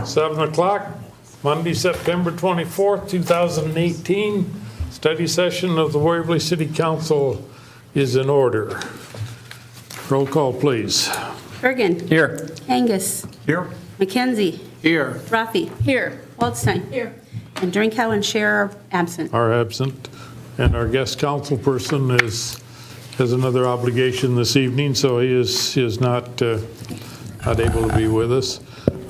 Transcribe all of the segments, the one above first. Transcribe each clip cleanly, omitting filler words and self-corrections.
7 o'clock, Monday, September 24th, 2018. Study session of the Waverly City Council is in order. Roll call, please. Bergen. Here. Angus. Here. McKenzie. Here. Rafi. Here. Waldstein. Here. And Drinkow and Scher are absent. Are absent. And our guest council person has another obligation this evening, so he is not able to be with us.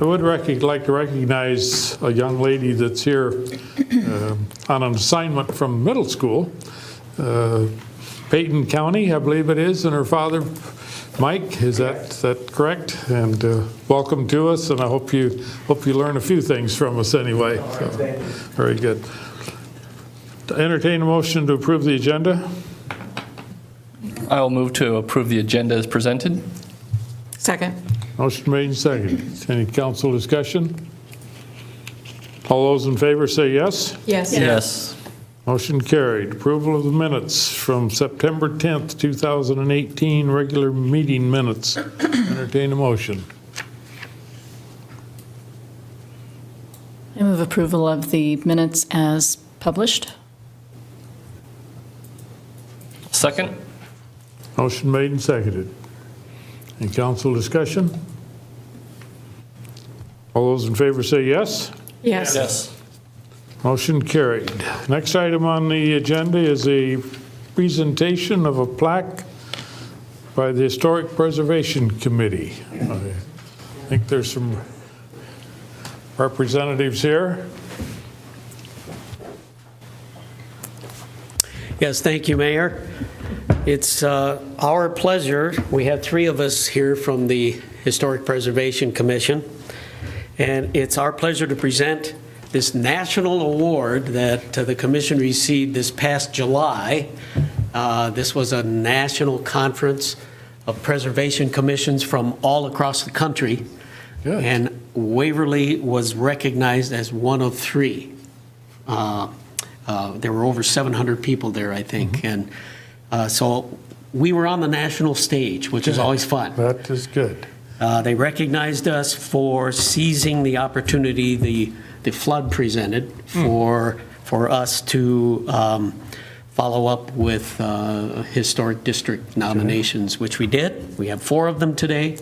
I would like to recognize a young lady that's here on an assignment from middle school, Peyton County, I believe it is, and her father, Mike. Is that correct? And welcome to us, and I hope you learn a few things from us anyway. So, very good. To entertain a motion to approve the agenda. I will move to approve the agenda as presented. Second. Motion made and seconded. Any council discussion? All those in favor say yes. Yes. Yes. Motion carried. Approval of the minutes from September 10th, 2018, regular meeting minutes. Entertain a motion. I move approval of the minutes as published. Second. Motion made and seconded. Any council discussion? All those in favor say yes. Yes. Yes. Motion carried. Next item on the agenda is a presentation of a plaque by the Historic Preservation Committee. I think there's some representatives here. Yes, thank you, Mayor. It's our pleasure. We have three of us here from the Historic Preservation Commission, and it's our pleasure to present this national award that the commission received this past July. This was a national conference of preservation commissions from all across the country. Good. And Waverly was recognized as one of three. There were over 700 people there, I think. And so we were on the national stage, which is always fun. That is good. They recognized us for seizing the opportunity the flood presented for us to follow up with historic district nominations, which we did. We have 4 of them today,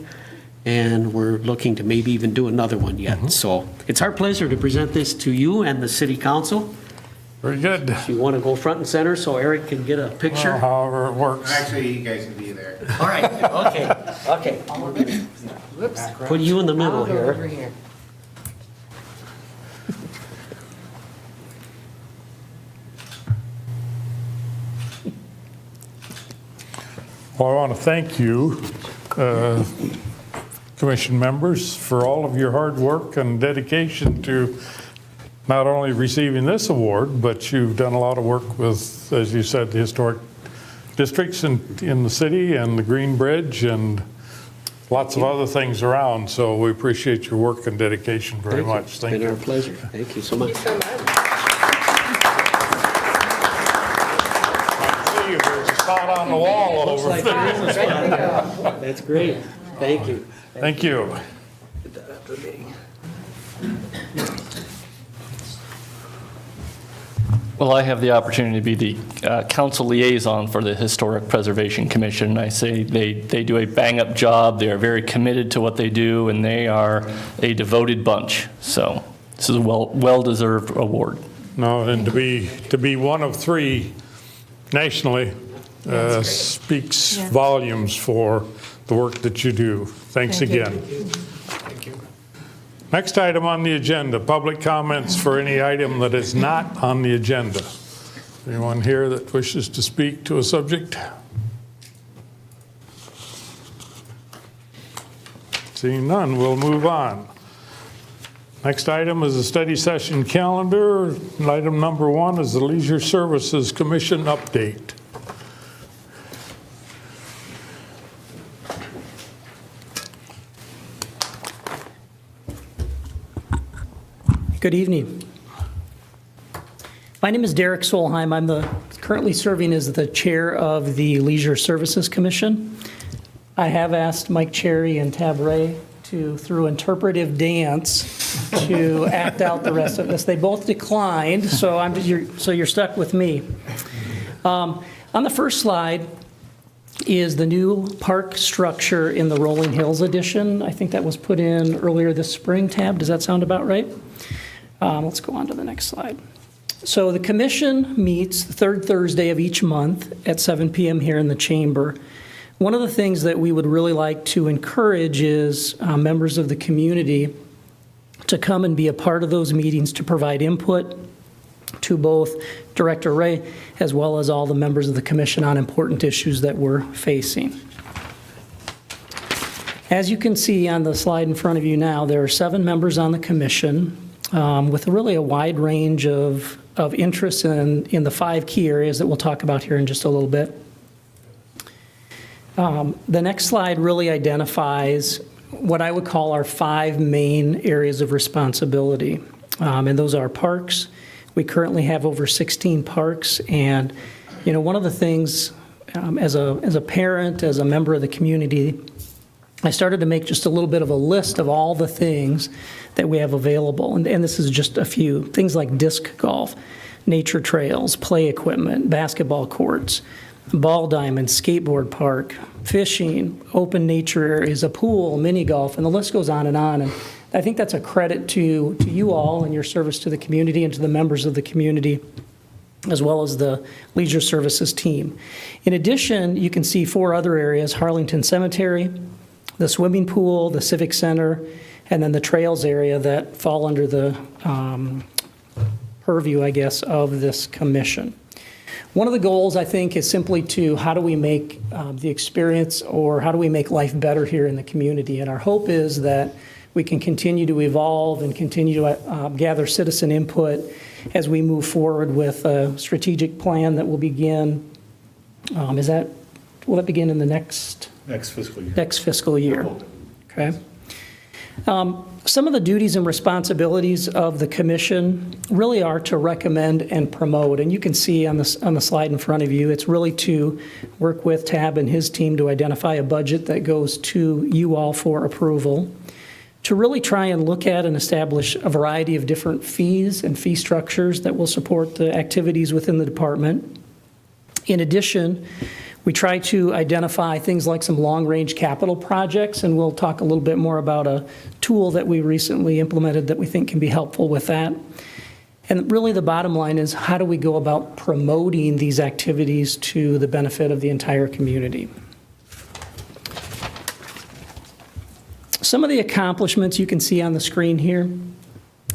and we're looking to maybe even do another one yet. So it's our pleasure to present this to you and the city council. Very good. If you want to go front and center so Eric can get a picture. Well, however it works. Actually, you guys can be there. All right, okay. Whoops. Put you in the middle I'll go over here. here. Well, I want to thank you, commission members, for all of your hard work and dedication to not only receiving this award, but you've done a lot of work with, as you said, the historic districts in the city and the Green Bridge and lots of other things around. So we appreciate your work and dedication very much. Thank It's been you. our pleasure. Thank you so much. See you. There's a spot on the wall over Like there. Christmas spot. That's great. Thank you. Thank you. Get that after the meeting. Well, I have the opportunity to be the council liaison for the Historic Preservation Commission. I say they do a bang-up job. They are very committed to what they do, and they are a devoted bunch. So this is a well-deserved award. No, and to be one of 3 nationally speaks volumes for the work that you do. Thanks again. Next item on the agenda, public comments for any item that is not on the agenda. Anyone here that wishes to speak to a subject? Seeing none, we'll move on. Next item is a study session calendar. Item number 1 is the Leisure Services Commission update. Good evening. My name is Derek Solheim. I'm currently serving as the chair of the Leisure Services Commission. I have asked Mike Cherry and Tab Ray through interpretive dance, to act out the rest of this. They both declined, so you're stuck with me. On the first slide is the new park structure in the Rolling Hills edition. I think that was put in earlier this spring. Tab, does that sound about right? Let's go on to the next slide. So the commission meets the third Thursday of each month at 7 p.m. here in the chamber. One of the things that we would really like to encourage is members of the community to come and be a part of those meetings to provide input to both Director Ray as well as all the members of the commission on important issues that we're facing. As you can see on the slide in front of you now, there are 7 members on the commission with really a wide range of interests in the 5 key areas that we'll talk about here in just a little bit. The next slide really identifies what I would call our 5 main areas of responsibility, and those are parks. We currently have over 16 parks, and one of the things as a parent, as a member of the community, I started to make just a little bit of a list of all the things that we have available, and this is just a few. Things like disc golf, nature trails, play equipment, basketball courts, ball diamond, skateboard park, fishing, open nature areas, a pool, mini golf, and the list goes on. And I think that's a credit to you all and your service to the community and to the members of the community, as well as the Leisure Services team. In addition, you can see 4 other areas: Harlington Cemetery, the swimming pool, the Civic Center, and then the trails area that fall under the purview, I guess, of this commission. One of the goals, I think, is simply to how do we make the experience, or how do we make life better here in the community? And our hope is that we can continue to evolve and continue to gather citizen input as we move forward with a strategic plan that will begin. Will that begin in the next fiscal year? Next fiscal year. Okay. Some of the duties and responsibilities of the commission really are to recommend and promote. And you can see on the slide in front of you, it's really to work with Tab and his team to identify a budget that goes to you all for approval, to really try and look at and establish a variety of different fees and fee structures that will support the activities within the department. In addition, we try to identify things like some long-range capital projects, and we'll talk a little bit more about a tool that we recently implemented that we think can be helpful with that. And really the bottom line is, how do we go about promoting these activities to the benefit of the entire community? Some of the accomplishments you can see on the screen here,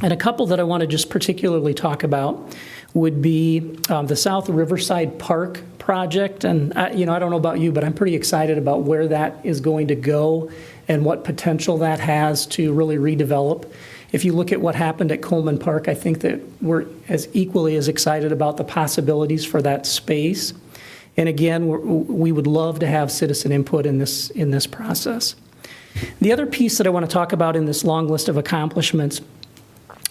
and a couple that I want to just particularly talk about would be the South Riverside Park project. And I don't know about you, but I'm pretty excited about where that is going to go and what potential that has to really redevelop. If you look at what happened at Coleman Park, I think that we're equally as excited about the possibilities for that space. And again, we would love to have citizen input in this process. The other piece that I want to talk about in this long list of accomplishments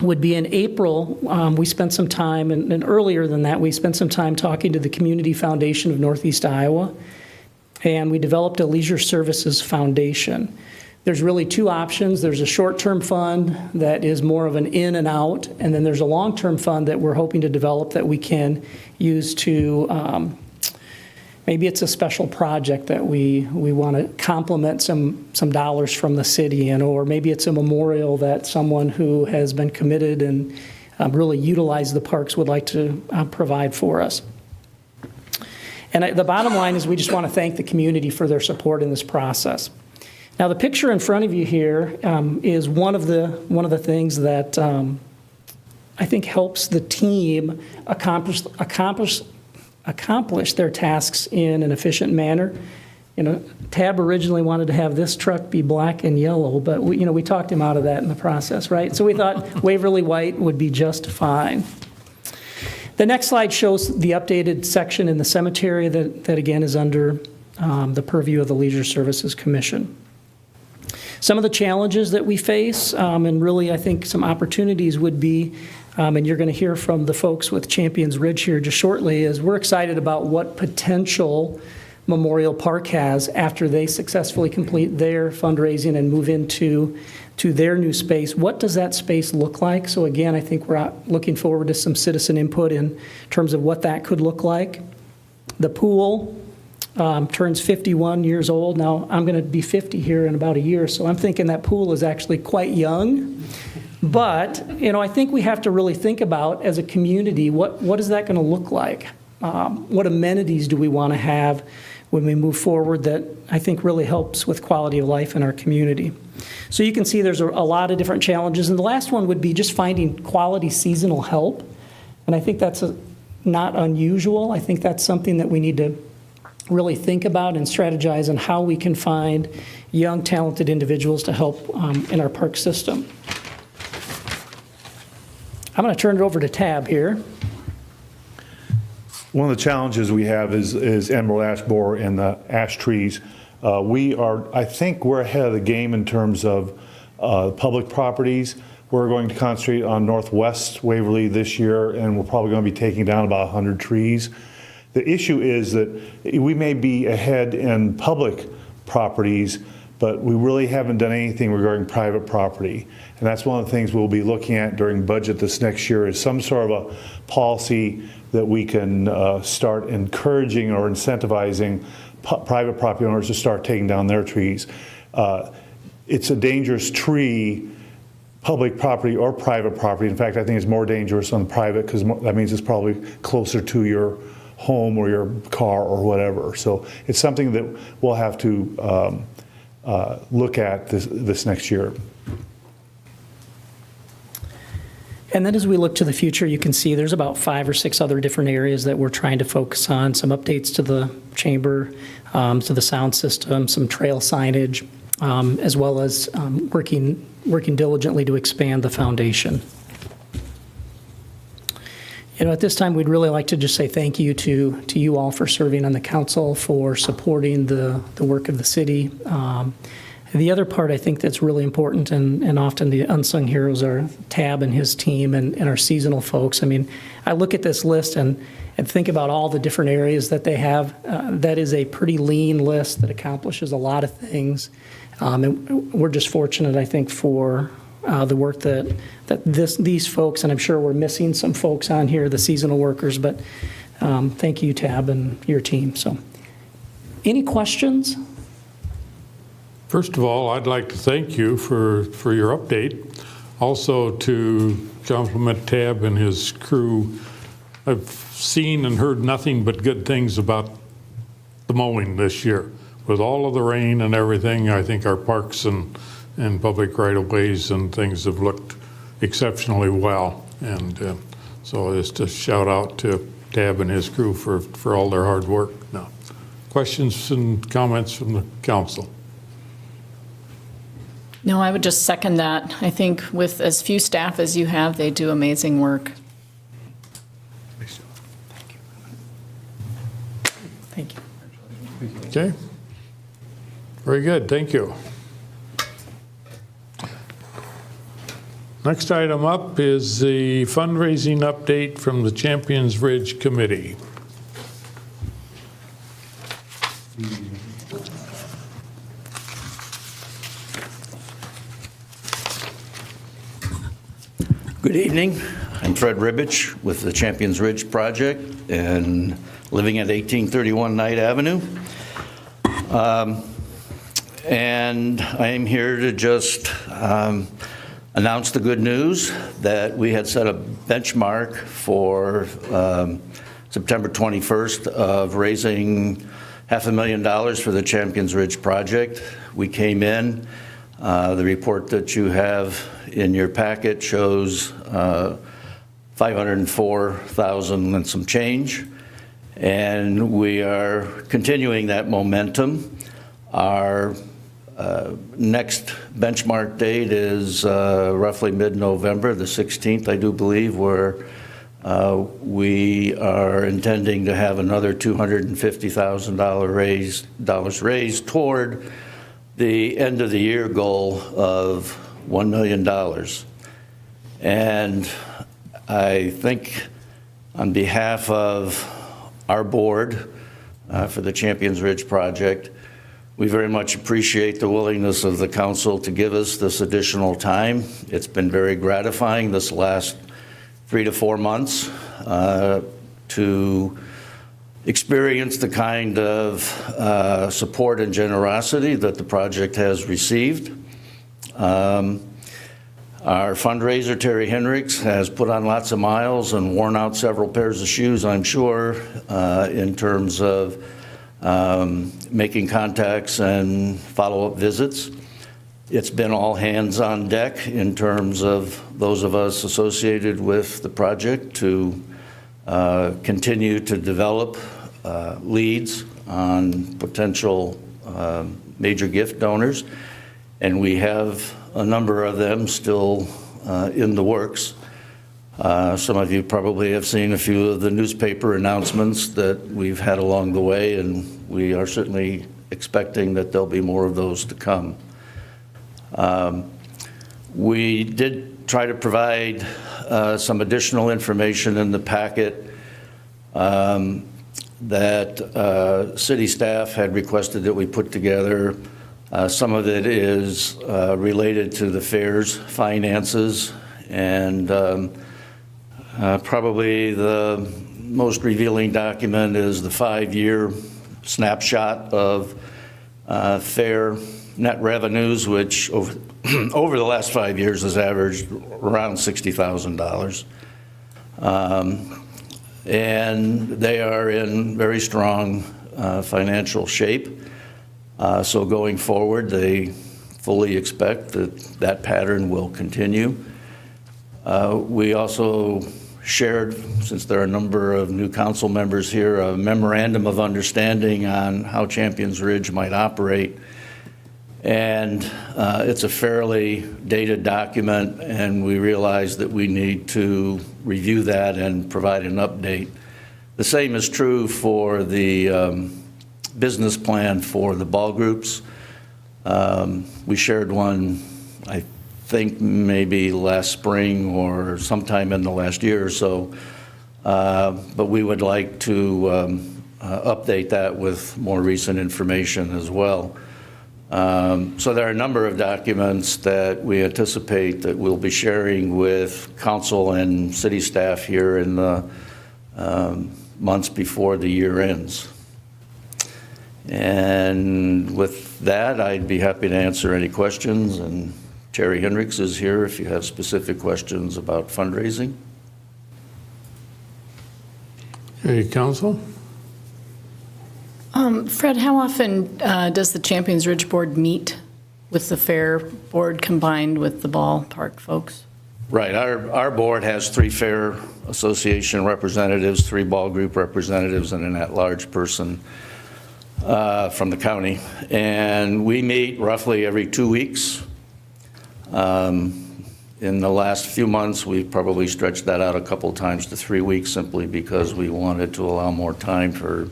would be in April, we spent some time, and earlier than that, we spent some time talking to the Community Foundation of Northeast Iowa, and we developed a Leisure Services Foundation. There's really 2 options. There's a short-term fund that is more of an in and out, and then there's a long-term fund that we're hoping to develop that we can use to, maybe it's a special project that we want to complement some dollars from the city, or maybe it's a memorial that someone who has been committed and really utilized the parks would like to provide for us. And the bottom line is we just want to thank the community for their support in this process. Now, the picture in front of you here is one of the things that I think helps the team accomplish their tasks in an efficient manner. Tab originally wanted to have this truck be black and yellow, but we talked him out of that in the process, right? So we thought Waverly white would be just fine. The next slide shows the updated section in the cemetery that again is under the purview of the Leisure Services Commission. Some of the challenges that we face, and really I think some opportunities would be, and you're going to hear from the folks with Champions Ridge here just shortly, is we're excited about what potential Memorial Park has after they successfully complete their fundraising and move into their new space. What does that space look like? So again, I think we're looking forward to some citizen input in terms of what that could look like. The pool turns 51 years old. Now, I'm going to be 50 here in about a year, so I'm thinking that pool is actually quite young. But, I think we have to really think about, as a community, what is that going to look like? What amenities do we want to have when we move forward that I think really helps with quality of life in our community? So you can see there's a lot of different challenges. And the last one would be just finding quality seasonal help. And I think that's not unusual. I think that's something that we need to really think about and strategize on how we can find young, talented individuals to help in our park system. I'm going to turn it over to Tab here. One of the challenges we have is emerald ash borer and the ash trees. I think we're ahead of the game in terms of public properties. We're going to concentrate on Northwest Waverly this year, and we're probably going to be taking down about 100 trees. The issue is that we may be ahead in public properties, but we really haven't done anything regarding private property. And that's one of the things we'll be looking at during budget this next year, is some sort of a policy that we can start encouraging or incentivizing private property owners to start taking down their trees. It's a dangerous tree, public property or private property. In fact, I think it's more dangerous on private, because that means it's probably closer to your home or your car or whatever. So it's something that we'll have to look at this next year. And then as we look to the future, you can see there's about 5 or 6 other different areas that we're trying to focus on. Some updates to the chamber, to the sound system, some trail signage, as well as working diligently to expand the foundation. At this time, we'd really like to just say thank you to you all for serving on the council, for supporting the work of the city. The other part I think that's really important, and often the unsung heroes are Tab and his team and our seasonal folks. I mean, I look at this list and think about all the different areas that they have. That is a pretty lean list that accomplishes a lot of things. And we're just fortunate, I think, for the work that these folks, and I'm sure we're missing some folks on here, the seasonal workers, but thank you, Tab, and your team. So, any questions? First of all, I'd like to thank you for your update. Also to compliment Tab and his crew. I've seen and heard nothing but good things about the mowing this year. With all of the rain and everything, I think our parks and public right-of-ways and things have looked exceptionally well. And so just a shout out to Tab and his crew for all their hard work. Now, questions and comments from the council? No, I would just second that. I think with as few staff as you have, they do amazing work. Thank you. Okay. Very good, thank you. Next item up is the fundraising update from the Champions Ridge Committee. Good evening. I'm Fred Ribbich with the Champions Ridge Project and living at 1831 Knight Avenue. And I'm here to just announce the good news that we had set a benchmark for September 21st of raising $500,000 for the Champions Ridge Project. We came in. The report that you have in your packet shows $504,000 and some change, and we are continuing that momentum. Our next benchmark date is roughly mid-November, the 16th, I do believe, where we are intending to have another $250,000 raised toward the end of the year goal of $1 million. And I think on behalf of our board, for the Champions Ridge project. We very much appreciate the willingness of the council to give us this additional time. It's been very gratifying this last 3 to 4 months to experience the kind of support and generosity that the project has received. Our fundraiser, Terry Hendricks, has put on lots of miles and worn out several pairs of shoes, I'm sure, in terms of making contacts and follow-up visits. It's been all hands on deck in terms of those of us associated with the project to continue to develop leads on potential major gift donors. And we have a number of them still in the works. Some of you probably have seen a few of the newspaper announcements that we've had along the way, and we are certainly expecting that there'll be more of those to come. We did try to provide some additional information in the packet that city staff had requested that we put together. Some of it is related to the fair's finances, and probably the most revealing document is the 5-year snapshot of fair net revenues, which over the last 5 years has averaged around $60,000. And they are in very strong financial shape. So going forward, they fully expect that that pattern will continue. We also shared, since there are a number of new council members here, a memorandum of understanding on how Champions Ridge might operate. And it's a fairly dated document, and we realize that we need to review that and provide an update. The same is true for the business plan for the ball groups. We shared one, I think maybe last spring or sometime in the last year or so, but we would like to update that with more recent information as well. So there are a number of documents that we anticipate that we'll be sharing with council and city staff here in the months before the year ends. And with that, I'd be happy to answer any questions, and Terry Hendricks is here if you have specific questions about fundraising. Hey, council? Fred, how often does the Champions Ridge Board meet with the Fair Board combined with the ballpark folks? Right. Our board has 3 Fair Association representatives, 3 ball group representatives, and an at-large person from the county. And we meet roughly every 2 weeks. In the last few months, we've probably stretched that out a couple times to 3 weeks simply because we wanted to allow more time for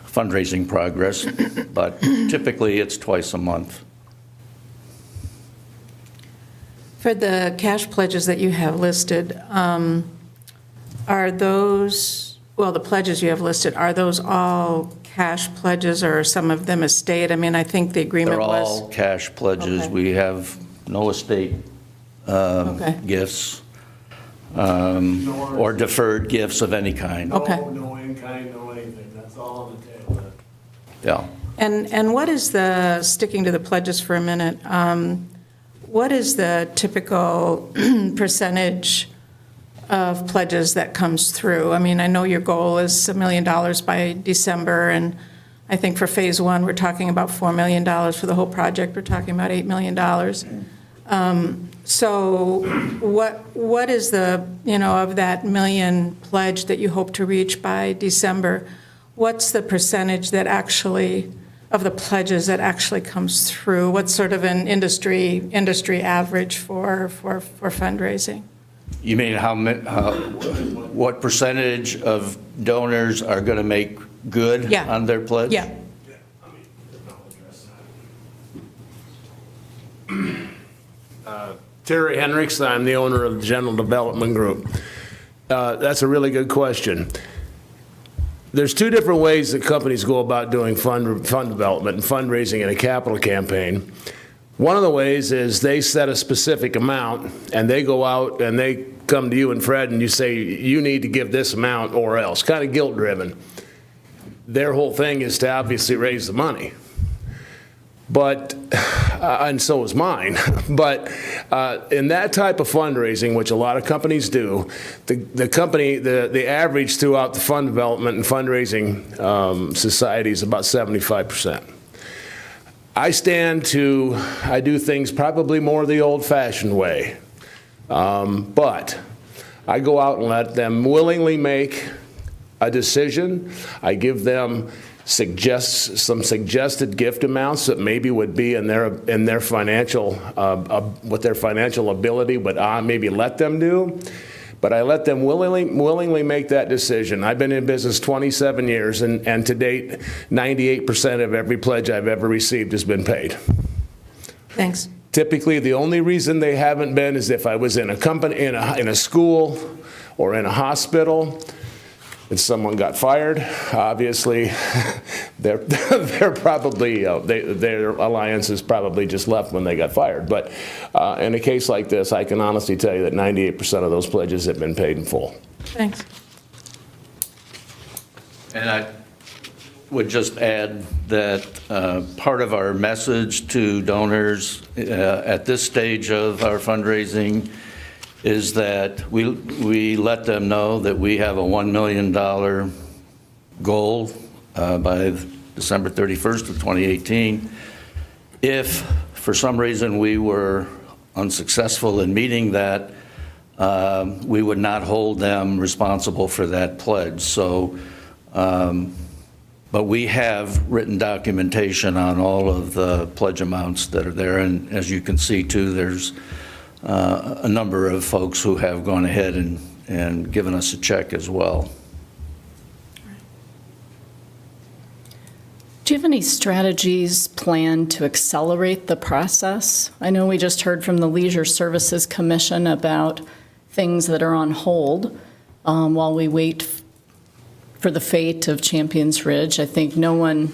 fundraising progress, but typically it's twice a month. For the cash pledges that you have listed, are those, well, the pledges you have listed, are those all cash pledges or are some of them estate? I mean, I think the agreement They're was. all cash pledges. Okay. We have no estate Okay. gifts or deferred gifts of any kind. Okay. No in-kind, no anything, that's all on the table. Yeah. And what is the, sticking to the pledges for a minute, what is the typical percentage of pledges that comes through? I mean, I know your goal is $1 million by December, and I think for phase 1, we're talking about $4 million. For the whole project, we're talking about $8 million. So what is the, of that million pledge that you hope to reach by December, what's the percentage that actually, of the pledges that actually comes through? What's sort of an industry average for fundraising? You mean what percentage of donors are going to make good Yeah. on their pledge? Yeah. Terry Hendricks, I'm the owner of the General Development Group. That's a really good question. there's two different ways that companies go about doing fund development and fundraising in a capital campaign. One of the ways is they set a specific amount, and they go out and they come to you and Fred, and you say, you need to give this amount or else, kind of guilt-driven. Their whole thing is to obviously raise the money. But, and so is mine, but in that type of fundraising, which a lot of companies do, the average throughout the fund development and fundraising society is about 75%. I do things probably more the old-fashioned way, but I go out and let them willingly make a decision. I give them some suggested gift amounts that maybe would be in their financial what their financial ability would maybe let them do, but I let them willingly make that decision. I've been in business 27 years, and to date, 98% of every pledge I've ever received has been paid. Thanks. Typically, the only reason they haven't been is if I was in a company, in a school, or in a hospital, and someone got fired. Obviously, they're probably their alliance is probably just left when they got fired. But in a case like this, I can honestly tell you that 98% of those pledges have been paid in full. Thanks. And I would just add that part of our message to donors at this stage of our fundraising is that we let them know that we have a $1 million goal by December 31st of 2018. If for some reason we were unsuccessful in meeting that, we would not hold them responsible for that pledge. So, but we have written documentation on all of the pledge amounts that are there, and as you can see too, there's a number of folks who have gone ahead and given us a check as well. Do you have any strategies planned to accelerate the process? I know we just heard from the Leisure Services Commission about things that are on hold while we wait for the fate of Champions Ridge. I think no one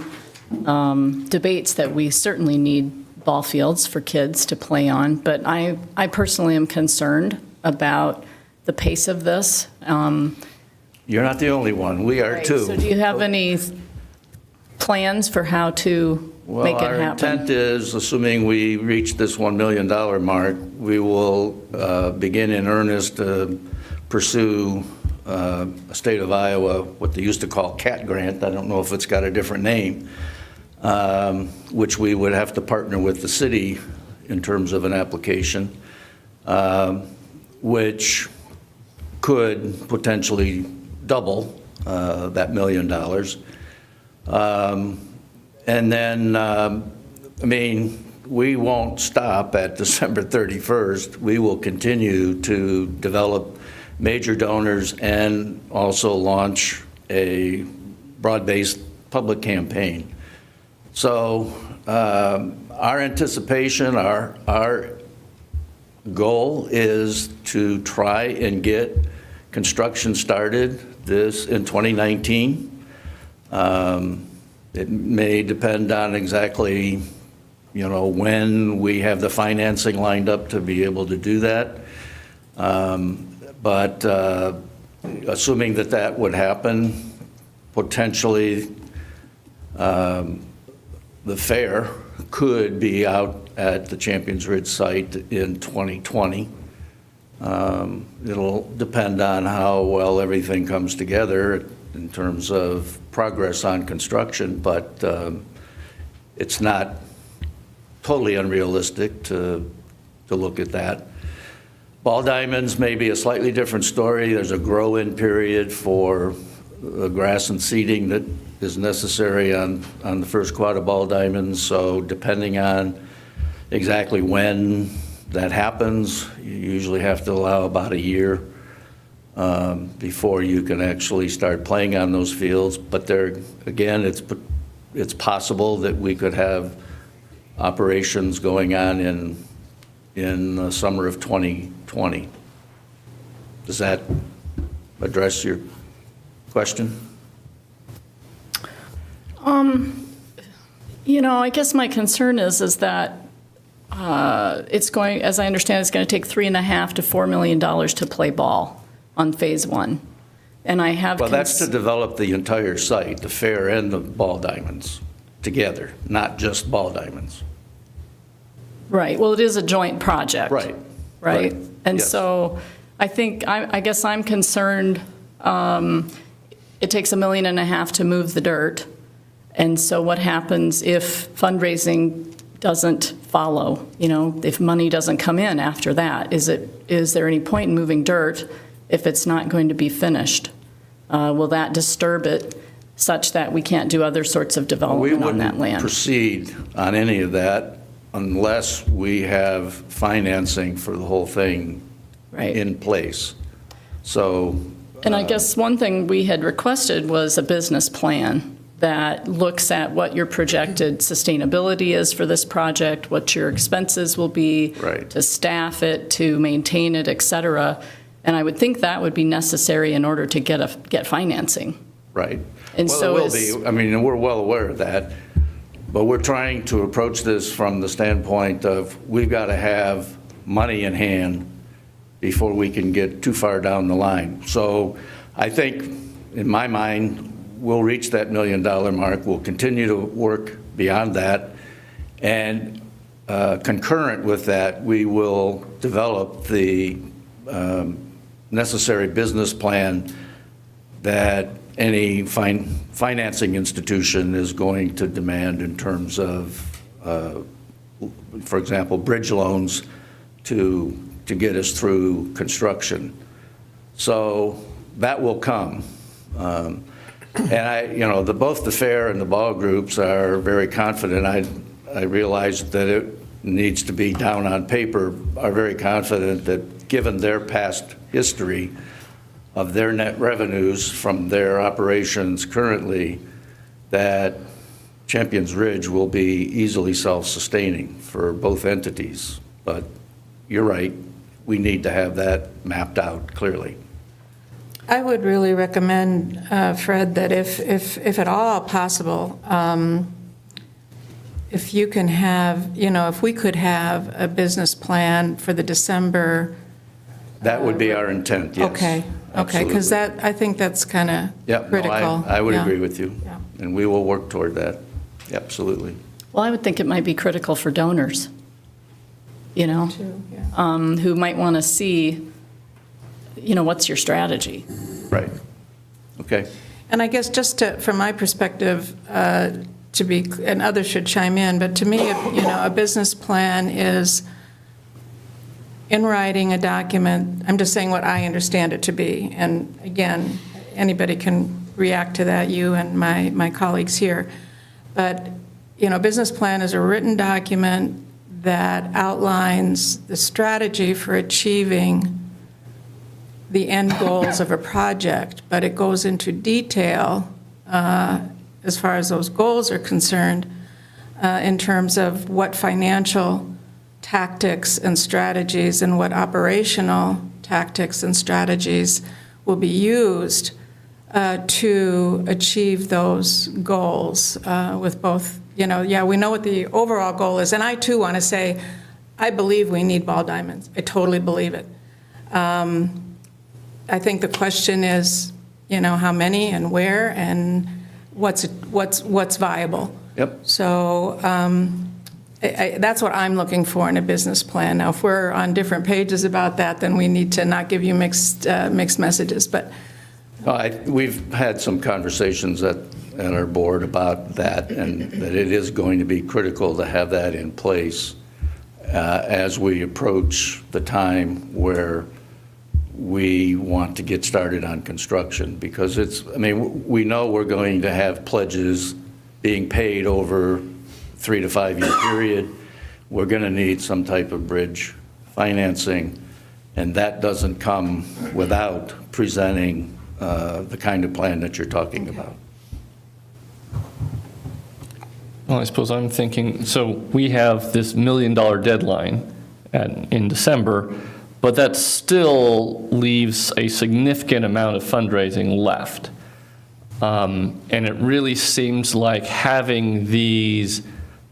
debates that we certainly need ball fields for kids to play on, but I personally am concerned about the pace of this. You're not the only one. We are too. So do you have any plans for how to make it happen? Well, our intent is, assuming we reach this $1 million mark, we will begin in earnest to pursue a state of Iowa, what they used to call CAT grant. I don't know if it's got a different name, which we would have to partner with the city in terms of an application, which could potentially double that $1 million. And then, I mean, we won't stop at December 31st. We will continue to develop major donors and also launch a broad-based public campaign. So our anticipation, our goal is to try and get construction started in 2019. It may depend on exactly, when we have the financing lined up to be able to do that. But assuming that would happen, potentially the fair could be out at the Champions Ridge site in 2020. It'll depend on how well everything comes together in terms of progress on construction, but it's not totally unrealistic to look at that. Ball diamonds may be a slightly different story. There's a grow-in period for the grass and seeding that is necessary on the first quad of ball diamonds. So depending on exactly when that happens, you usually have to allow about a year before you can actually start playing on those fields. But there, again, it's possible that we could have operations going on in the summer of 2020. Does that address your question? I guess my concern is that it's going, as I understand, it's going to take $3.5 to $4 million to play ball on phase one. And I have. Well, that's to develop the entire site, the fair and the ball diamonds together, not just ball diamonds. Right, well, it is a joint project. Right. Right? Right. And Yes. so I think, I guess I'm concerned, it takes $1.5 million to move the dirt. And so what happens if fundraising doesn't follow? If money doesn't come in after that? Is there any point in moving dirt if it's not going to be finished? Will that disturb it such that we can't do other sorts of We development on that wouldn't land? proceed on any of that unless we have financing for the whole thing Right. in place. So, And I guess one thing we had requested was a business plan that looks at what your projected sustainability is for this project, what your expenses will be Right. to staff it, to maintain it, et cetera. And I would think that would be necessary in order to get financing. right. And Well, so it will is- be. I mean, we're well aware of that. But we're trying to approach this from the standpoint of we've got to have money in hand before we can get too far down the line. So I think, in my mind, we'll reach that $1 million mark. We'll continue to work beyond that. And concurrent with that, we will develop the necessary business plan that any financing institution is going to demand in terms of, for example, bridge loans to get us through construction. So that will come. And both the fair and the ball groups are very confident. I realize that it needs to be down on paper, are very confident that given their past history of their net revenues from their operations currently, that Champions Ridge will be easily self-sustaining for both entities. But you're right, we need to have that mapped out clearly. I would really recommend, Fred, that if at all possible, if you can have, if we could have a business plan for the December. That would be our intent, yes. Okay, because Absolutely. I think that's kind of Yep, no, critical. I would Yeah. agree with you. Yeah. And we will work toward that, absolutely. Well, I would think it might be critical for donors, Yeah. who might want to see, what's your strategy? Right. Okay. And I guess just from my perspective, and others should chime in, but to me, a business plan is in writing a document. I'm just saying what I understand it to be. And again, anybody can react to that, you and my colleagues here. But, a business plan is a written document that outlines the strategy for achieving the end goals of a project, but it goes into detail as far as those goals are concerned in terms of what financial tactics and strategies and what operational tactics and strategies will be used to achieve those goals with both, we know what the overall goal is. And I too want to say, I believe we need ball diamonds. I totally believe it. I think the question is, how many and where and what's viable. Yep. So that's what I'm looking for in a business plan. Now, if we're on different pages about that, then we need to not give you mixed messages. But We've had some conversations at our board about that, and that it is going to be critical to have that in place as we approach the time where we want to get started on construction, because we know we're going to have pledges being paid over 3 to 5 year period. We're going to need some type of bridge financing, and that doesn't come without presenting the kind of plan that you're talking about. Well, I suppose I'm thinking, so we have this $1 million deadline in December, but that still leaves a significant amount of fundraising left. And it really seems like having these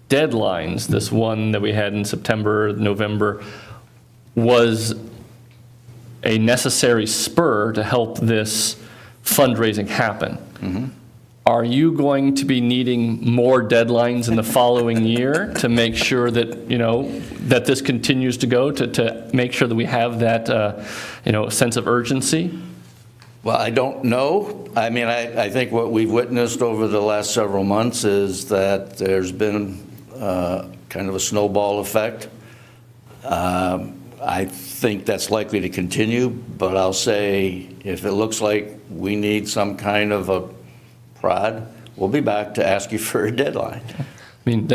deadlines, this one that we had in September, November, was a necessary spur to help this fundraising happen. Are you going to be needing more deadlines in the following year to make sure that, that this continues to go, to make sure that we have that, sense of urgency? Well, I don't know. I mean, I think what we've witnessed over the last several months is that there's been kind of a snowball effect. I think that's likely to continue, but I'll say if it looks like we need some kind of a prod, we'll be back to ask you for a deadline. I mean,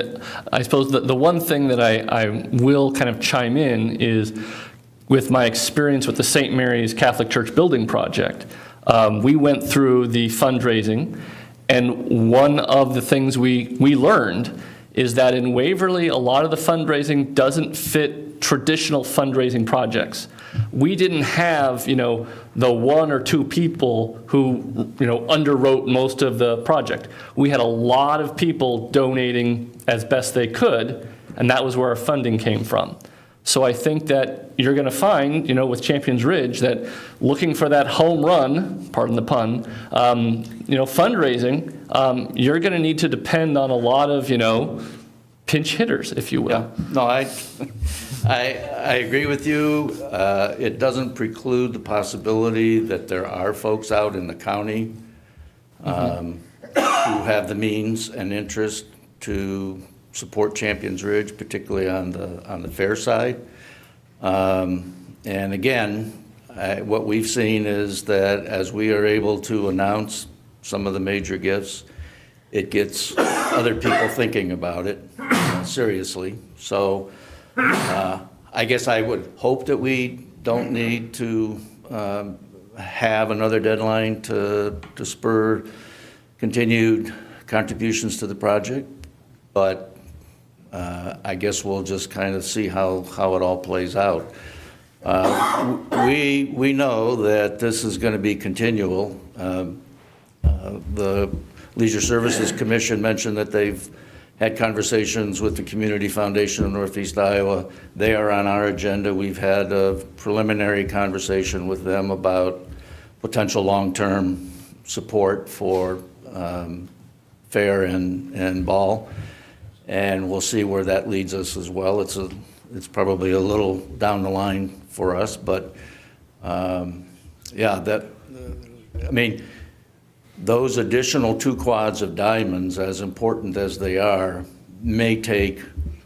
I suppose the one thing that I will kind of chime in is with my experience with the St. Mary's Catholic Church building project. We went through the fundraising, and one of the things we learned is that in Waverly, a lot of the fundraising doesn't fit traditional fundraising projects. We didn't have, the one or two people who, underwrote most of the project. We had a lot of people donating as best they could, and that was where our funding came from. So I think that you're going to find, with Champions Ridge, that looking for that home run, pardon the pun, fundraising, you're going to need to depend on a lot of, pinch hitters, if you will. Yeah. No, I agree with you. It doesn't preclude the possibility that there are folks out in the county who have the means and interest to support Champions Ridge, particularly on the fair side. And again, what we've seen is that as we are able to announce some of the major gifts, it gets other people thinking about it seriously. So I guess I would hope that we don't need to have another deadline to spur continued contributions to the project, but I guess we'll just kind of see how it all plays out. We know that this is going to be continual. The Leisure Services Commission mentioned that they've had conversations with the Community Foundation of Northeast Iowa. They are on our agenda. We've had a preliminary conversation with them about potential long-term support for fair and ball. And we'll see where that leads us as well. It's probably a little down the line for us, but those additional 2 quads of diamonds, as important as they are, may take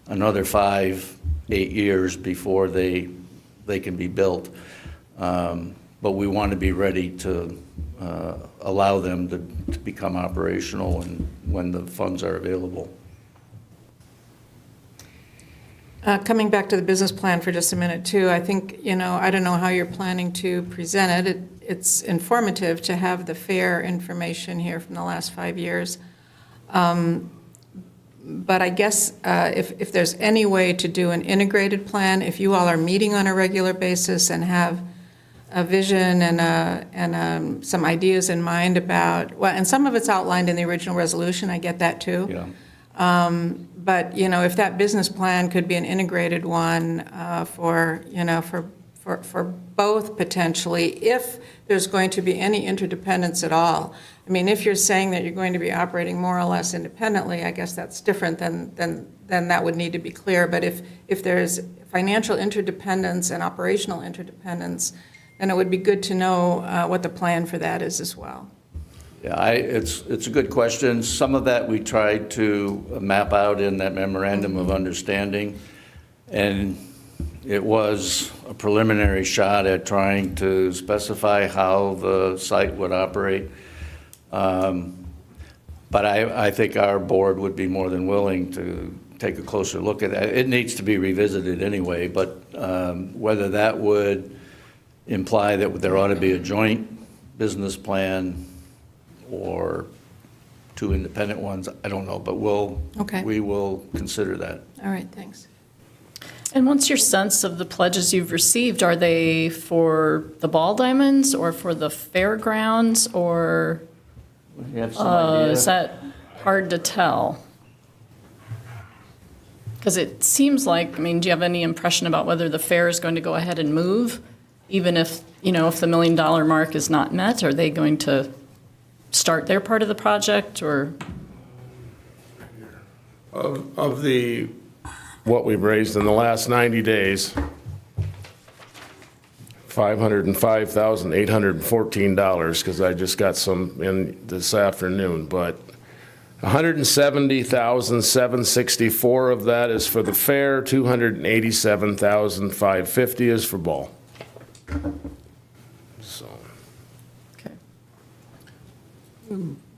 another 5-8 years before they can be built. But we want to be ready to allow them to become operational and when the funds are available. Coming back to the business plan for just a minute, too, I think, I don't know how you're planning to present it. It's informative to have the fair information here from the last 5 years. But I guess if there's any way to do an integrated plan, if you all are meeting on a regular basis and have a vision and some ideas in mind about, and some of it's outlined in the original resolution, I get that, too. Yeah. But, if that business plan could be an integrated one for both potentially, if there's going to be any interdependence at all. I mean, if you're saying that you're going to be operating more or less independently, I guess that's different than that would need to be clear. But if there's financial interdependence and operational interdependence, then it would be good to know what the plan for that is as well. Yeah, it's a good question. Some of that we tried to map out in that memorandum of understanding, and it was a preliminary shot at trying to specify how the site would operate. But I think our board would be more than willing to take a closer look at that. It needs to be revisited anyway, but whether that would imply that there ought to be a joint business plan or 2 independent ones, I don't know, but we will consider that. All right, thanks. And what's your sense of the pledges you've received? Are they for the ball diamonds or for the fairgrounds or? You have some idea? Is that hard to tell? Because it seems like, I mean, do you have any impression about whether the fair is going to go ahead and move? Even if, if the $1 million mark is not met, are they going to start their part of the project, or? Of the, what we've raised in the last 90 days, $505,814, because I just got some in this afternoon, but $170,764 of that is for the fair, $287,550 is for ball. So, Okay.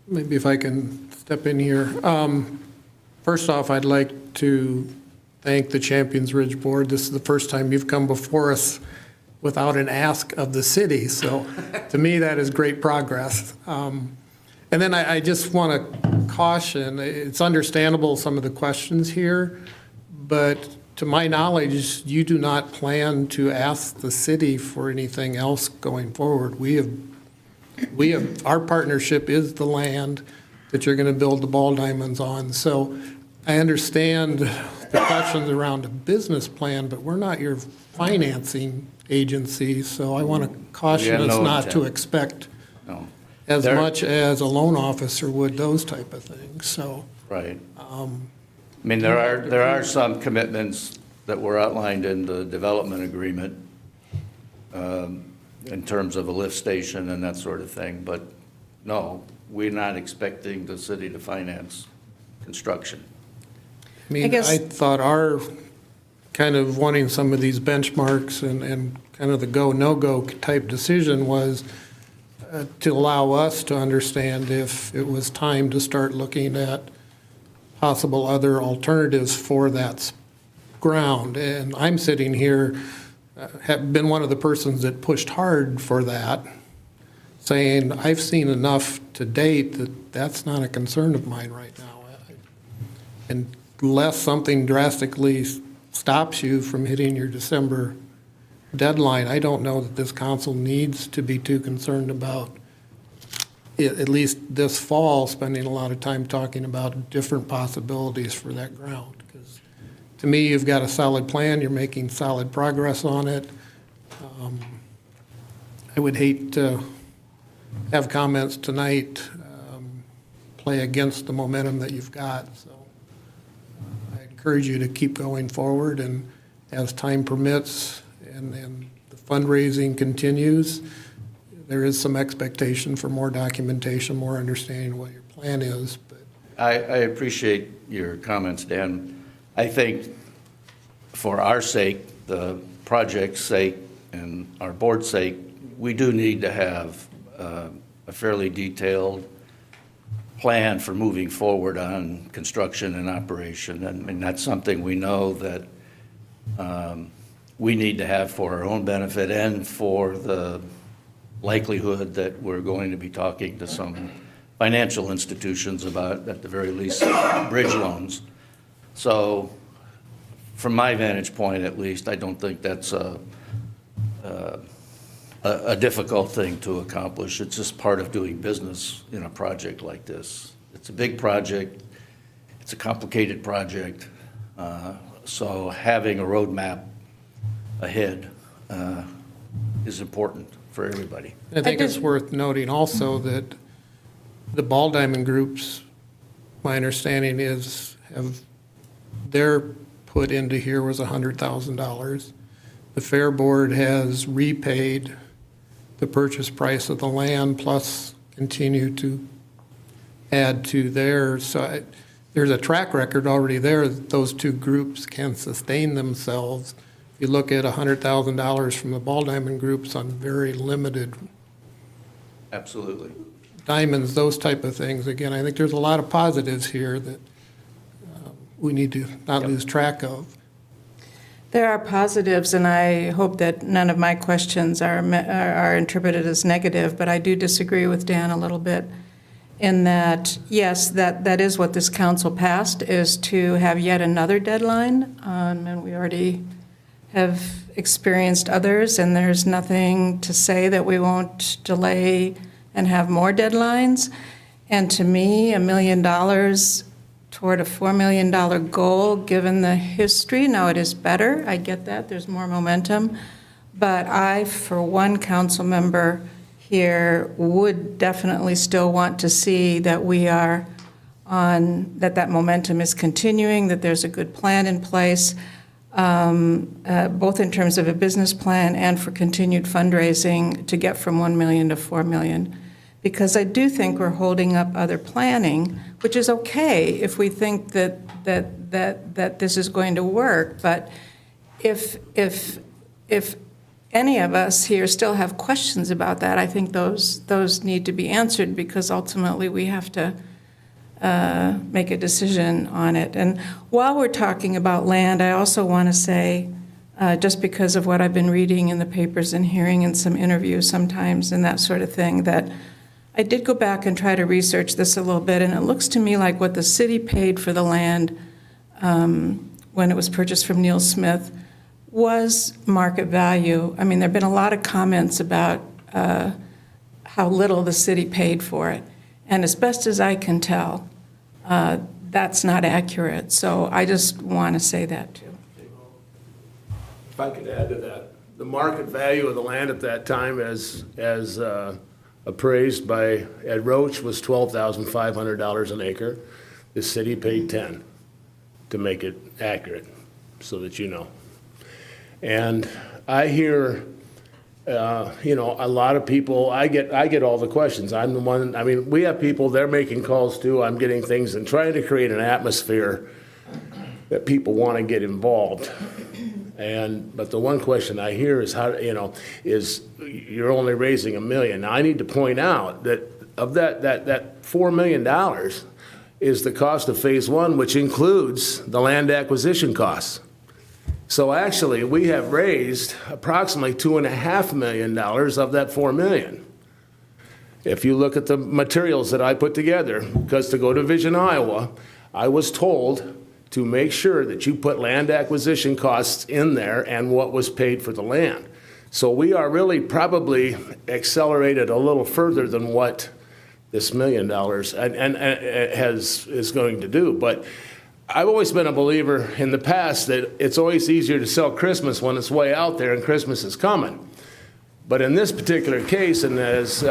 Maybe if I can step in here. First off, I'd like to thank the Champions Ridge Board. This is the first time you've come before us without an ask of the city, so to me, that is great progress. And then I just want to caution, it's understandable some of the questions here, but to my knowledge, you do not plan to ask the city for anything else going forward. Our partnership is the land that you're going to build the ball diamonds on. So I understand the questions around a business plan, but we're not your financing agency, so I want to caution us not to expect No. as much as a loan officer would, those type of things, so. Right. I mean, there are some commitments that were outlined in the development agreement in terms of a lift station and that sort of thing, but no, we're not expecting the city to finance construction. I mean, I thought our kind of wanting some of these benchmarks and kind of the go, no-go type decision was to allow us to understand if it was time to start looking at possible other alternatives for that ground. And I'm sitting here, have been one of the persons that pushed hard for that, saying I've seen enough to date that that's not a concern of mine right now. Unless something drastically stops you from hitting your December deadline, I don't know that this council needs to be too concerned about, at least this fall, spending a lot of time talking about different possibilities for that ground. Because to me, you've got a solid plan, you're making solid progress on it. I would hate to have comments tonight play against the momentum that you've got. So I encourage you to keep going forward, and as time permits and the fundraising continues, there is some expectation for more documentation, more understanding of what your plan is. But I appreciate your comments, Dan. I think for our sake, the project's sake, and our board's sake, we do need to have a fairly detailed plan for moving forward on construction and operation. And that's something we know that we need to have for our own benefit and for the likelihood that we're going to be talking to some financial institutions about, at the very least, bridge loans. So from my vantage point, at least, I don't think that's a difficult thing to accomplish. It's just part of doing business in a project like this. It's a big project. It's a complicated project. So having a roadmap ahead is important for everybody. I think it's worth noting also that the ball diamond groups, my understanding is, their put into here was $100,000. The Fair Board has repaid the purchase price of the land, plus continue to add to theirs. So there's a track record already there that those two groups can sustain themselves. If you look at $100,000 from the ball diamond groups on very limited Absolutely. diamonds, those type of things. Again, I think there's a lot of positives here that we need to not lose track of. There are positives, and I hope that none of my questions are interpreted as negative, but I do disagree with Dan a little bit in that, yes, that is what this council passed, is to have yet another deadline, and we already have experienced others, and there's nothing to say that we won't delay and have more deadlines. And to me, $1 million toward a $4 million goal, given the history, now it is better, I get that, there's more momentum, but I, for one council member here, would definitely still want to see that we are that momentum is continuing, that there's a good plan in place, both in terms of a business plan and for continued fundraising to get from 1 million to 4 million. Because I do think we're holding up other planning, which is okay if we think that this is going to work. But if any of us here still have questions about that, I think those need to be answered, because ultimately we have to make a decision on it. And while we're talking about land, I also want to say, just because of what I've been reading in the papers and hearing in some interviews sometimes and that sort of thing, that I did go back and try to research this a little bit, and it looks to me like what the city paid for the land when it was purchased from Neil Smith was market value. I mean, there have been a lot of comments about how little the city paid for it. And as best as I can tell, that's not accurate. So I just want to say that too. If I could add to that, the market value of the land at that time as appraised by Ed Roach was $12,500 an acre. The city paid 10 to make it accurate, so that you know. And I hear, a lot of people, I get all the questions. I'm the one, I mean, we have people, they're making calls too. I'm getting things and trying to create an atmosphere that people want to get involved. But the one question I hear is is you're only raising $1 million. Now, I need to point out that of that $4 million is the cost of phase one, which includes the land acquisition costs. So actually, we have raised approximately $2.5 million of that $4 million. If you look at the materials that I put together, because to go to Vision Iowa, I was told to make sure that you put land acquisition costs in there and what was paid for the land. So we are really probably accelerated a little further than what this $1 million is going to do. But I've always been a believer in the past that it's always easier to sell Christmas when it's way out there and Christmas is coming. But in this particular case, and as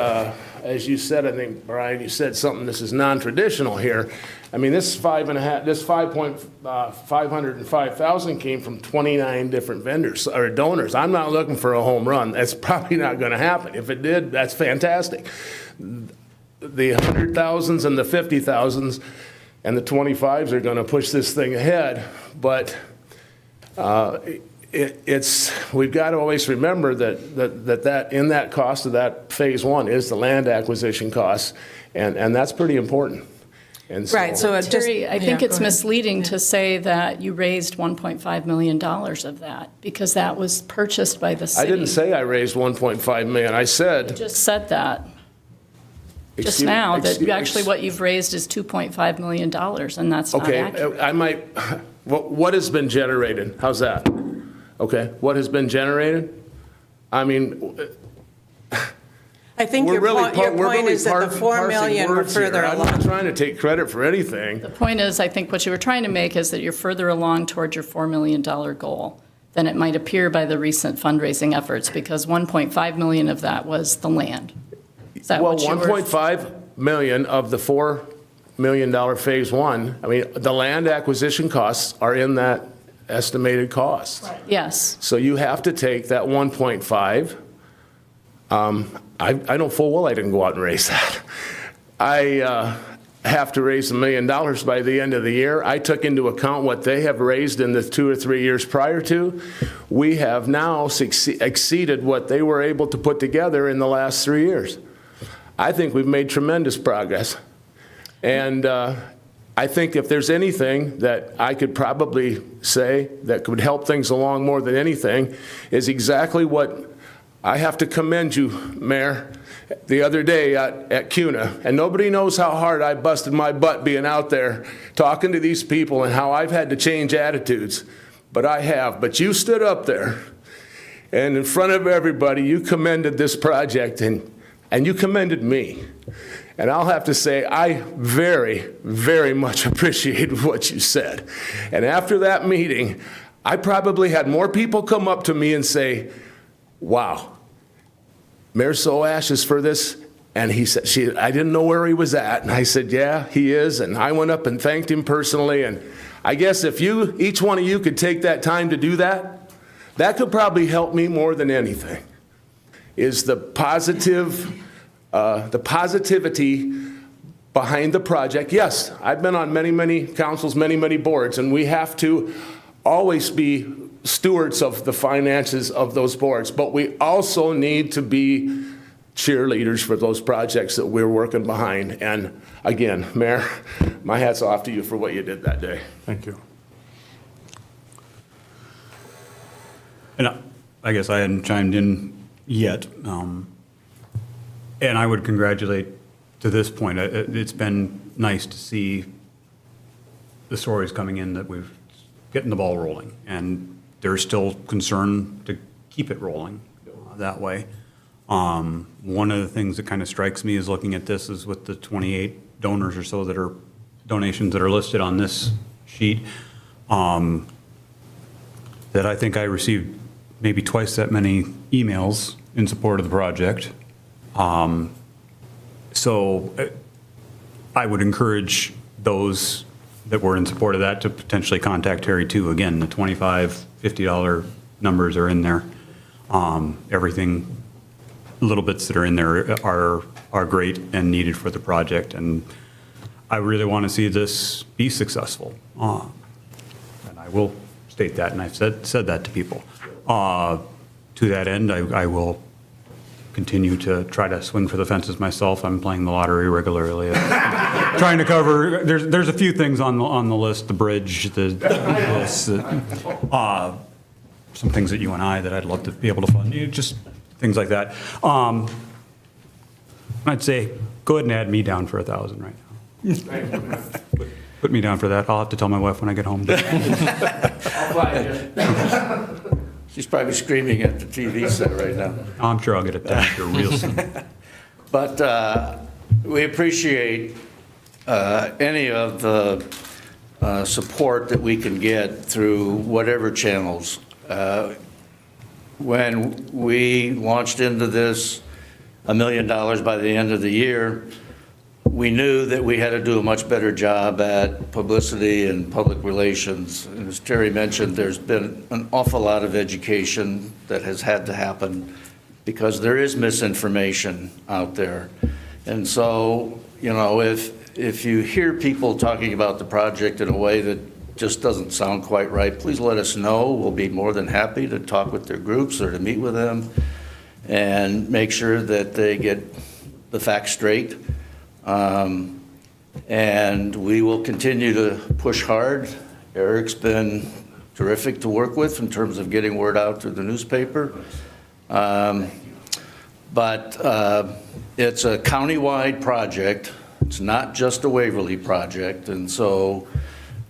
you said, I think, Brian, you said something, this is non-traditional here. I mean, this 505,000 came from 29 different vendors or donors. I'm not looking for a home run. That's probably not going to happen. If it did, that's fantastic. The 100,000s and the 50,000s and the 25s are going to push this thing ahead. But we've got to always remember that in that cost of that phase one is the land acquisition costs, and that's pretty important. And so, Right, so it just... Terry, I think it's go ahead. misleading to say that you raised $1.5 million of that, because that was purchased by the city. I didn't say I raised 1.5 million. I said... You just said that just now, that actually what you've raised is $2.5 million, and that's not accurate. Okay, what has been generated? How's that? Okay, what has been generated? I mean... I think your point is that the 4 million were further along. I'm not trying to take credit for anything. The point is, I think what you were trying to make is that you're further along towards your $4 million goal than it might appear by the recent fundraising efforts, because 1.5 million of that was the land. Is that Well, what you were... 1.5 million of the $4 million phase one, I mean, the land acquisition costs are in that estimated cost. Yes. So you have to take that 1.5. I know full well I didn't go out and raise that. I have to raise $1 million by the end of the year. I took into account what they have raised in the 2 or 3 years prior to. We have now exceeded what they were able to put together in the last 3 years. I think we've made tremendous progress. And I think if there's anything that I could probably say that could help things along more than anything is exactly what I have to commend you, Mayor, the other day at CUNA. And nobody knows how hard I busted my butt being out there talking to these people and how I've had to change attitudes. But I have. But you stood up there and in front of everybody, you commended this project and you commended me. And I'll have to say, I very, very much appreciated what you said. And after that meeting, I probably had more people come up to me and say, wow, Mayor Soash is for this. And he said, I didn't know where he was at. And I said, yeah, he is. And I went up and thanked him personally. And I guess if each one of you could take that time to do that, that could probably help me more than anything, is the positivity behind the project. Yes, I've been on many, many councils, many, many boards, and we have to always be stewards of the finances of those boards, but we also need to be cheerleaders for those projects that we're working behind. And again, Mayor, my hat's off to you for what you did that day. Thank you. And I guess I hadn't chimed in yet. And I would congratulate, to this point, it's been nice to see the stories coming in that we're getting the ball rolling. And there's still concern to keep it rolling that way. One of the things that kind of strikes me is looking at this is with the 28 donors or so that are donations that are listed on this sheet, that I think I received maybe twice that many emails in support of the project. So I would encourage those that were in support of that to potentially contact Terry too. Again, the $25, $50 numbers are in there. Everything, little bits that are in there are great and needed for the project. And I really want to see this be successful. And I will state that, and I've said that to people. To that end, I will continue to try to swing for the fences myself. I'm playing the lottery regularly. Trying to cover, there's a few things on the list, the bridge, some things that you and I that I'd love to be able to fund, just things like that. I'd say, go ahead and add me down for 1,000 right now. Put me down for that. I'll have to tell my wife when I get home. She's probably screaming at the TV set right now. I'm sure I'll get it down here real soon. But we appreciate any of the support that we can get through whatever channels. When we launched into this $1 million by the end of the year, we knew that we had to do a much better job at publicity and public relations. And as Terry mentioned, there's been an awful lot of education that has had to happen because there is misinformation out there. And so, if you hear people talking about the project in a way that just doesn't sound quite right, please let us know. We'll be more than happy to talk with their groups or to meet with them and make sure that they get the facts straight. And we will continue to push hard. Eric's been terrific to work with in terms of getting word out through the newspaper. But it's a countywide project. It's not just a Waverly project. And so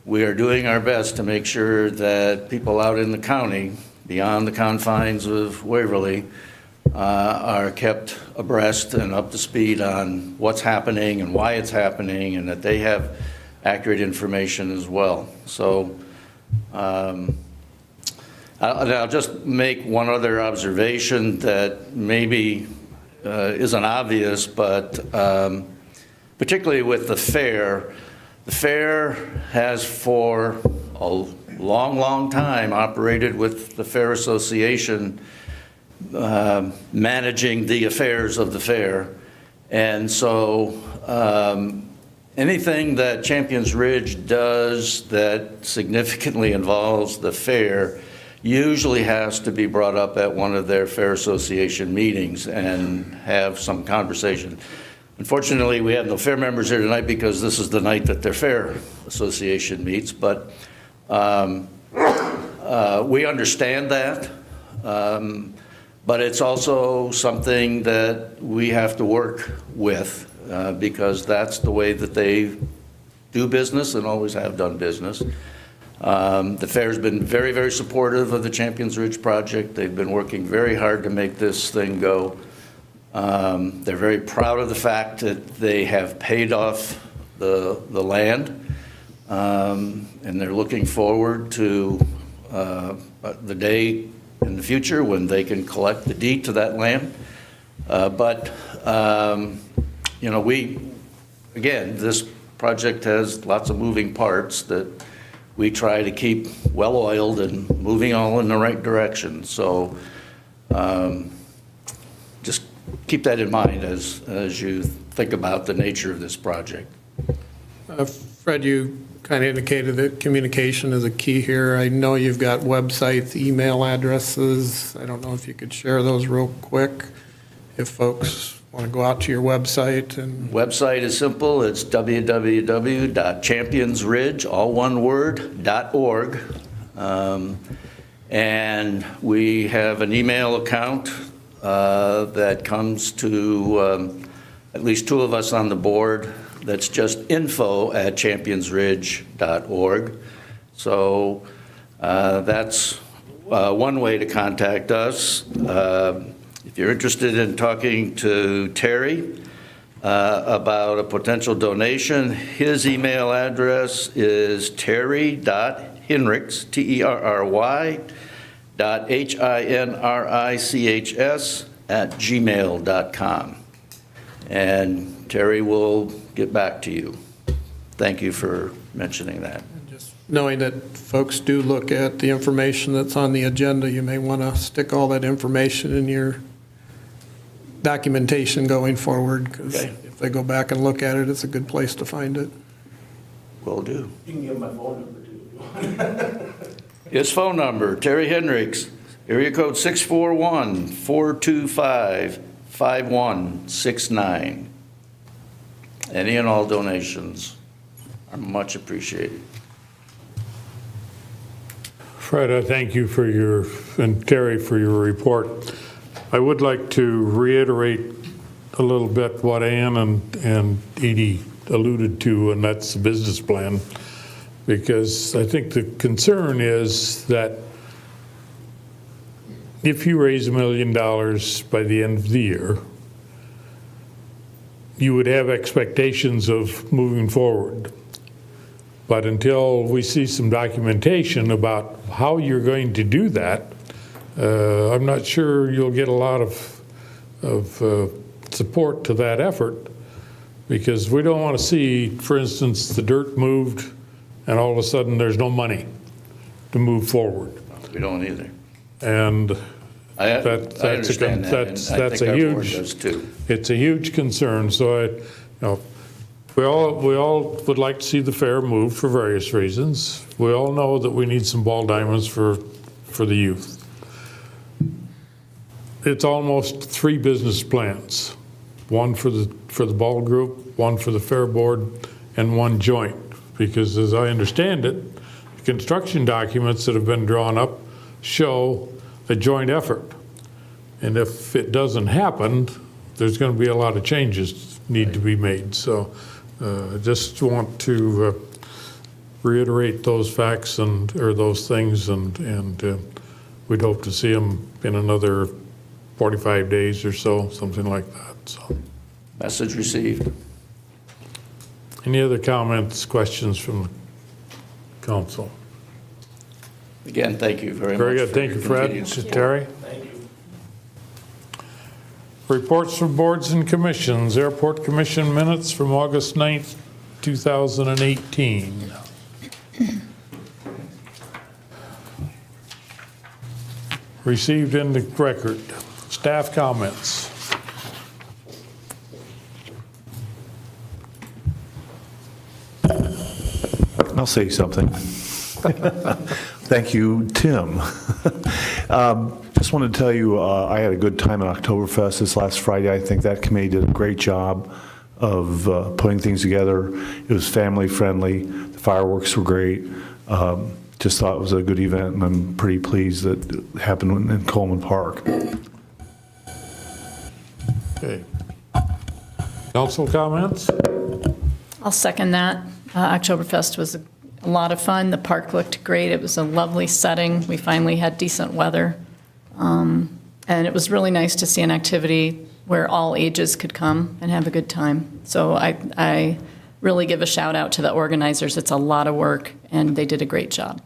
we are doing our best to make sure that people out in the county, beyond the confines of Waverly, are kept abreast and up to speed on what's happening and why it's happening, and that they have accurate information as well. So I'll just make one other observation that maybe isn't obvious, but particularly with the fair has for a long, long time operated with the Fair Association managing the affairs of the fair. And so anything that Champions Ridge does that significantly involves the fair usually has to be brought up at one of their Fair Association meetings and have some conversation. Unfortunately, we have no fair members here tonight because this is the night that their Fair Association meets, but we understand that. But it's also something that we have to work with because that's the way that they do business and always have done business. The fair's been very, very supportive of the Champions Ridge project. They've been working very hard to make this thing go. They're very proud of the fact that they have paid off the land, and they're looking forward to the day in the future when they can collect the deed to that land. But again, this project has lots of moving parts that we try to keep well-oiled and moving all in the right direction. So just keep that in mind as you think about the nature of this project. Fred, you kind of indicated that communication is a key here. I know you've got websites, email addresses. I don't know if you could share those real quick if folks want to go out to your website. And Website is simple. It's www.championsridge, all one word, .org. And we have an email account that comes to at least two of us on the board. That's just info@championsridge.org. So that's one way to contact us. If you're interested in talking to Terry about a potential donation, his email address is terry.hinrichs, Terry, .hinrichs @gmail.com. And Terry will get back to you. Thank you for mentioning that. just knowing that folks do look at the information that's on the agenda, you may want to stick all that information in your documentation going forward, because Okay. if they go back and look at it, it's a good place to find it. Will do. You can give my phone number too. His phone number, Terry Hendricks, area code 641-425-5169. Any and all donations are much appreciated. Fred, I thank you for and Terry for your report. I would like to reiterate a little bit what Ann and Edie alluded to, and that's the business plan. Because I think the concern is that if you raise $1 million by the end of the year, you would have expectations of moving forward. But until we see some documentation about how you're going to do that, I'm not sure you'll get a lot of support to that effort, because we don't want to see, for instance, the dirt moved and all of a sudden there's no money to move forward. We don't either. And I understand that, and I that's think a our board huge, does too. it's a huge concern. So we all would like to see the fair move for various reasons. We all know that we need some ball diamonds for the youth. It's almost 3 business plans, one for the ball group, one for the fair board, and one joint. Because as I understand it, the construction documents that have been drawn up show a joint effort. And if it doesn't happen, there's going to be a lot of changes need to be made. So I just want to reiterate those facts or those things, and we'd hope to see them in another 45 days or so, something like that. So, Message received. any other comments, questions from the council? Again, thank you very much. Very good. for Thank your you, Fred. continued support. Terry? Reports from boards and commissions. Airport Commission minutes from August 9th, 2018. Received in the record. Staff comments. I'll say something. Thank you, Tim. Just wanted to tell you, I had a good time at Oktoberfest this last Friday. I think that committee did a great job of putting things together. It was family friendly. The fireworks were great. Just thought it was a good event, and I'm pretty pleased that it happened in Coleman Park. Okay. Council comments? I'll second that. Oktoberfest was a lot of fun. The park looked great. It was a lovely setting. We finally had decent weather. And it was really nice to see an activity where all ages could come and have a good time. So I really give a shout out to the organizers. It's a lot of work, and they did a great job.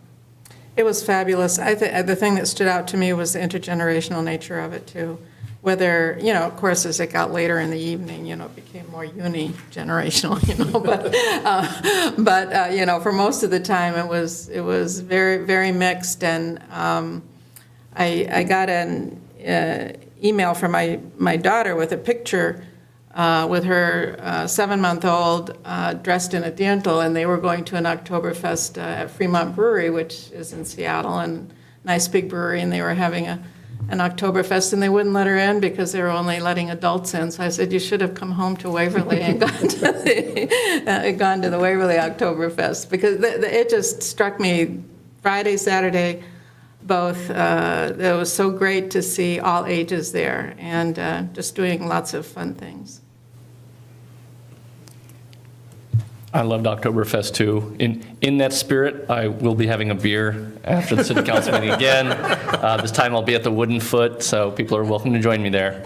It was fabulous. The thing that stood out to me was the intergenerational nature of it, too. Whether, of course, as it got later in the evening, it became more uni-generational, but for most of the time, it was very, very mixed. And I got an email from my daughter with a picture with her 7-month-old dressed in a dintel, and they were going to an Oktoberfest at Fremont Brewery, which is in Seattle, and nice big brewery, and they were having an Oktoberfest, and they wouldn't let her in because they were only letting adults in. So I said, you should have come home to Waverly and gone to the Waverly Oktoberfest, because it just struck me Friday, Saturday, both. It was so great to see all ages there and just doing lots of fun things. I loved Oktoberfest too. In that spirit, I will be having a beer after the city council meeting again. This time I'll be at the Wooden Foot, so people are welcome to join me there.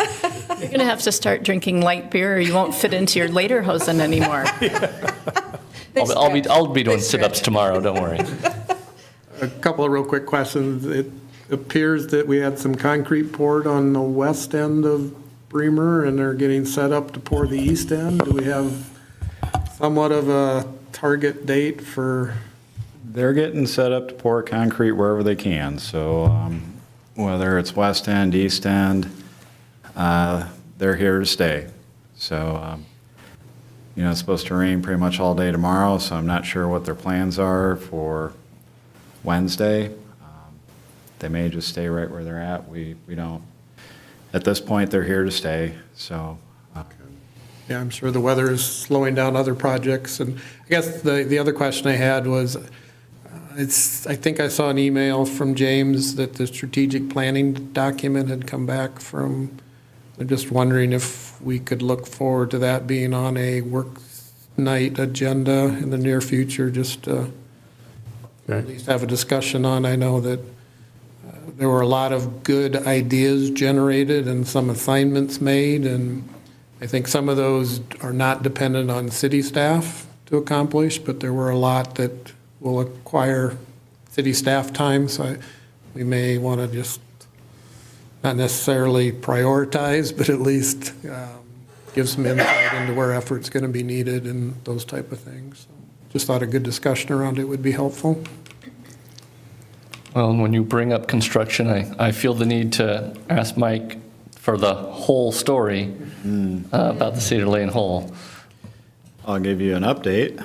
You're going to have to start drinking light beer, or you won't fit into your lederhosen anymore. I'll be doing sit-ups tomorrow, don't worry. A couple of real quick questions. It appears that we had some concrete poured on the west end of Bremer, and they're getting set up to pour the east end. Do we have somewhat of a target date for? They're getting set up to pour concrete wherever they can. So whether it's west end, east end, they're here to stay. So, it's supposed to rain pretty much all day tomorrow, so I'm not sure what their plans are for Wednesday. They may just stay right where they're at. We don't. At this point, they're here to stay. So. Yeah, I'm sure the weather is slowing down other projects. And I guess the other question I had was, I think I saw an email from James that the strategic planning document had come back from. I'm just wondering if we could look forward to that being on a work night agenda in the near future, just to at least have a discussion on. I know that there were a lot of good ideas generated and some assignments made, and I think some of those are not dependent on city staff to accomplish, but there were a lot that will acquire city staff time, so we may want to just not necessarily prioritize, but at least give some insight into where effort's going to be needed and those type of things. So just thought a good discussion around it would be helpful. Well, when you bring up construction, I feel the need to ask Mike for the whole story about the Cedar Lane hole. I'll give you an update.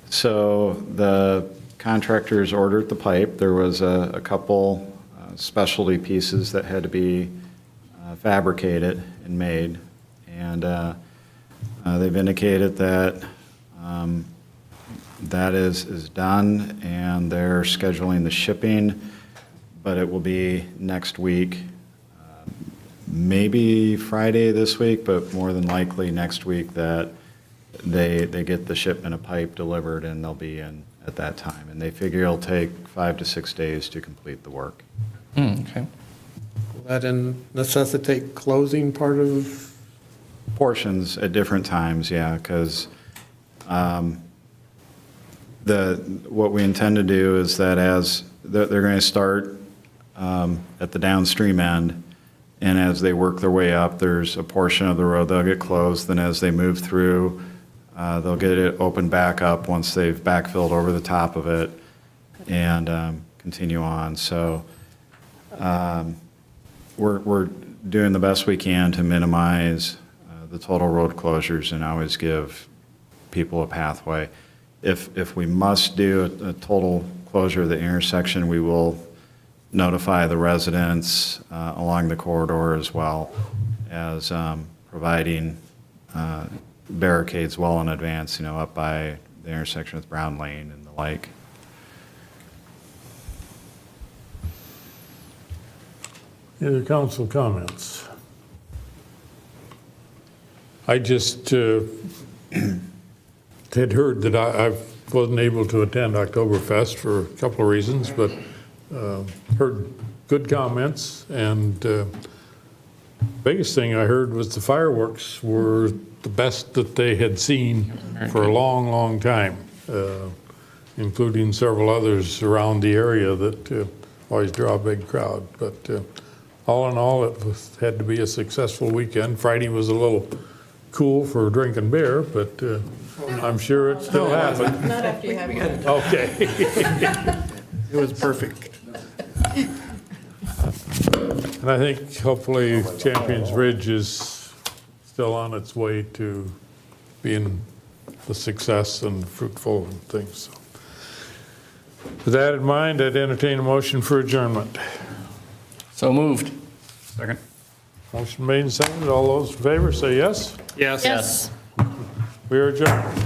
So the contractors ordered the pipe. There was a couple specialty pieces that had to be fabricated and made. And they've indicated that that is done, and they're scheduling the shipping, but it will be next week. Maybe Friday this week, but more than likely next week that they get the shipment of pipe delivered, and they'll be in at that time. And they figure it'll take 5 to 6 days to complete the work. Okay. Will that necessitate closing part of? Portions at different times, yeah, because what we intend to do is that as they're going to start at the downstream end, and as they work their way up, there's a portion of the road they'll get closed. Then as they move through, they'll get it opened back up once they've backfilled over the top of it and continue on. So we're doing the best we can to minimize the total road closures and always give people a pathway. If we must do a total closure of the intersection, we will notify the residents along the corridor, as well as providing barricades well in advance, up by the intersection with Brown Lane and the like. Any other council comments? I just had heard that I wasn't able to attend Oktoberfest for a couple of reasons, but heard good comments, and Biggest thing I heard was the fireworks were the best that they had seen for a long, long time, including several others around the area that always draw a big crowd. But all in all, had to be a successful weekend. Friday was a little cool for drinking beer, but I'm sure it still happened. Not after you have it. Okay. It was perfect. And I think hopefully Champions Ridge is still on its way to being a success and fruitful and things. So, with that in mind, I'd entertain a motion for adjournment. So moved. Second. Motion made and seconded. All those in favor say yes. Yes. Yes. We are adjourned.